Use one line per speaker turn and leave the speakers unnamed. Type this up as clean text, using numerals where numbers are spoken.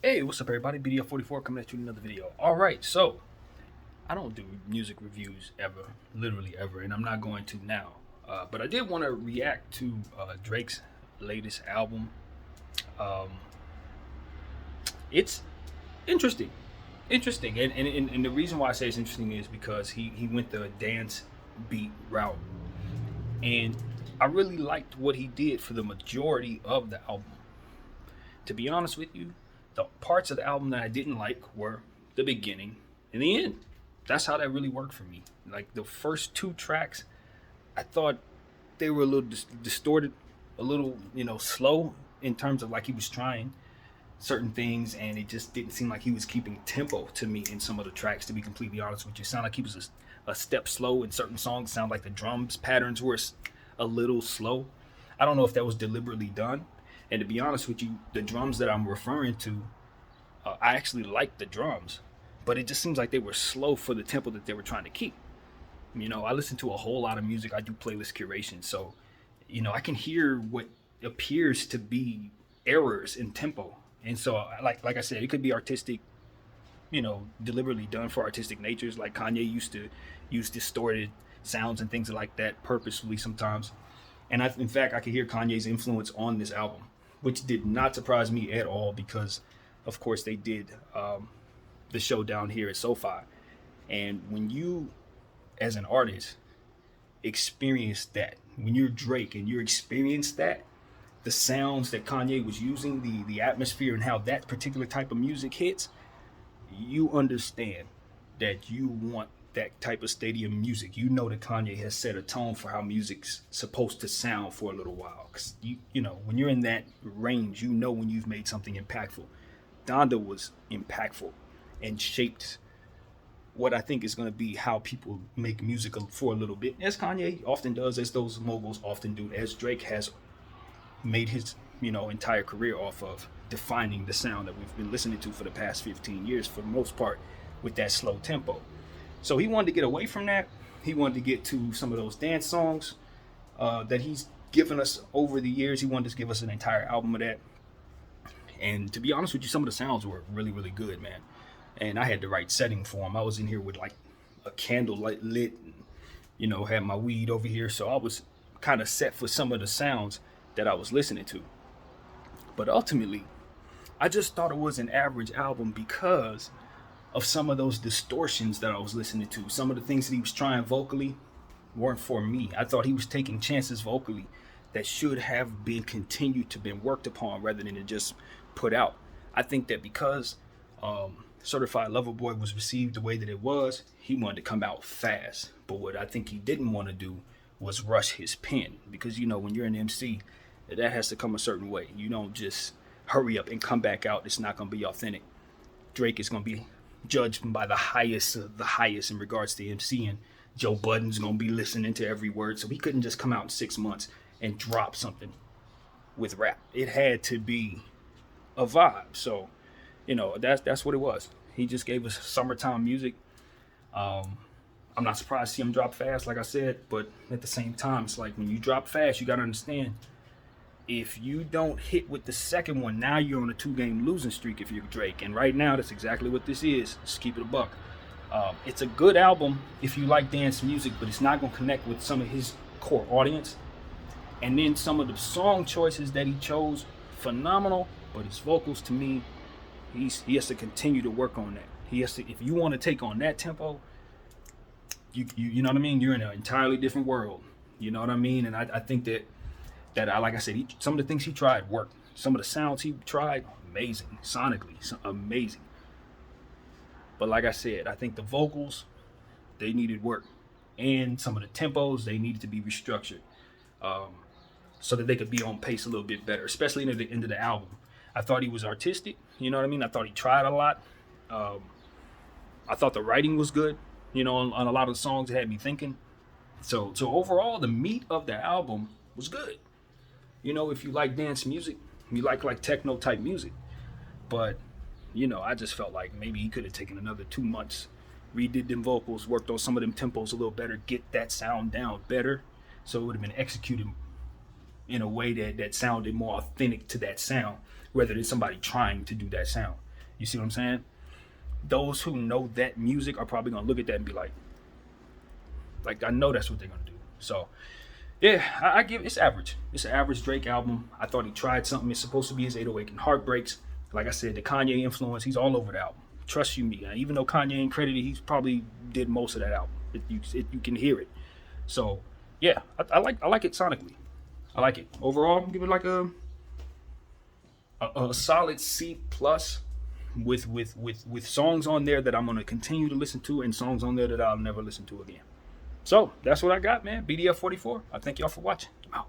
Hey, what's up, everybody? BDF44 coming at you with another video. All right, so I don't do music reviews ever, literally ever, and I'm not going to now. But I did want to react to Drake's latest album. Um, it's interesting, and the reason why I say it's interesting is because he went the dance beat route, and I really liked what he did for the majority of the album. To be honest with you, the parts of the album that I didn't like were the beginning and the end. That's how that really worked for me. Like the first two tracks, I thought they were a little distorted, a little, slow in terms of like he was trying certain things, and it just didn't seem like he was keeping tempo to me in some of the tracks. To be completely honest with you, it sounded like he was a step slow in certain songs. It sounded like the drums patterns were a little slow. I don't know if that was deliberately done. And to be honest with you, the drums that I'm referring to, I actually like the drums, but it just seems like they were slow for the tempo that they were trying to keep. I listen to a whole lot of music. I do playlist curation, so I can hear what appears to be errors in tempo. And so, like I said, it could be artistic, deliberately done for artistic natures. Like Kanye used to use distorted sounds and things like that purposefully sometimes. And in fact, I could hear Kanye's influence on this album, which did not surprise me at all because, of course, they did the show down here at SoFi. And when you, as an artist, experience that, when you're Drake and you experience that, the sounds that Kanye was using, the atmosphere and how that particular type of music hits, you understand that you want that type of stadium music. You know that Kanye has set a tone for how music's supposed to sound for a little while. Cause when you're in that range, when you've made something impactful. Donda was impactful and shaped what I think is going to be how people make music for a little bit, as Kanye often does, as those moguls often do, as Drake has made his entire career off of defining the sound that we've been listening to for the past 15 years for the most part with that slow tempo. So he wanted to get away from that. He wanted to get to some of those dance songs that he's given us over the years. He wanted to give us an entire album of that. And to be honest with you, some of the sounds were really, really good, man. And I had the right setting for him. I was in here with like a candle light lit, and, had my weed over here. So I was kind of set for some of the sounds that I was listening to. But ultimately, I just thought it was an average album because of some of those distortions that I was listening to. Some of the things that he was trying vocally weren't for me. I thought he was taking chances vocally that should have been continued to been worked upon rather than to just put out. I think that because Certified Lover Boy was received the way that it was, he wanted to come out fast. But what I think he didn't want to do was rush his pen, because when you're an MC, that has to come a certain way. You don't just hurry up and come back out. It's not going to be authentic. Drake is going to be judged by the highest of the highest in regards to MCing. Joe Budden's gonna be listening to every word, so he couldn't just come out in 6 months and drop something with rap. It had to be a vibe. So, that's what it was. He just gave us summertime music. I'm not surprised to see him drop fast, like I said, but at the same time, it's like when you drop fast, you gotta understand, if you don't hit with the second one, now you're on a 2-game losing streak if you're Drake. And right now, that's exactly what this is. Just keep it a buck. It's a good album if you like dance music, but it's not going to connect with some of his core audience. And then some of the song choices that he chose, phenomenal. But his vocals, to me, he has to continue to work on that. He has to, if you want to take on that tempo, you know what I mean? You're in an entirely different world. You know what I mean? And I think that like I said, some of the things he tried worked. Some of the sounds he tried, amazing. Sonically, amazing. But like I said, I think the vocals, they needed work. And some of the tempos, they needed to be restructured so that they could be on pace a little bit better, especially near the end of the album. I thought he was artistic, you know what I mean? I thought he tried a lot. I thought the writing was good, on a lot of the songs. It had me thinking. So overall, the meat of the album was good. If you like dance music, you like techno type music. But, I just felt like maybe he could have taken another 2 months, redid them vocals, worked on some of them tempos a little better, get that sound down better. So it would have been executed in a way that sounded more authentic to that sound, rather than somebody trying to do that sound. You see what I'm saying? Those who know that music are probably gonna look at that and be like I know that's what they're gonna do. So yeah, I give it's average. It's an average Drake album. I thought he tried something. It's supposed to be his 808 and Heartbreaks. Like I said, the Kanye influence, he's all over the album. Trust you me. Even though Kanye ain't credited, he's probably did most of that album. You can hear it. So yeah, I like it sonically. I like it. Overall, I'm give it like a solid C plus with songs on there that I'm gonna continue to listen to and songs on there that I'll never listen to again. So that's what I got, man. BDF 44. I thank y'all for watching.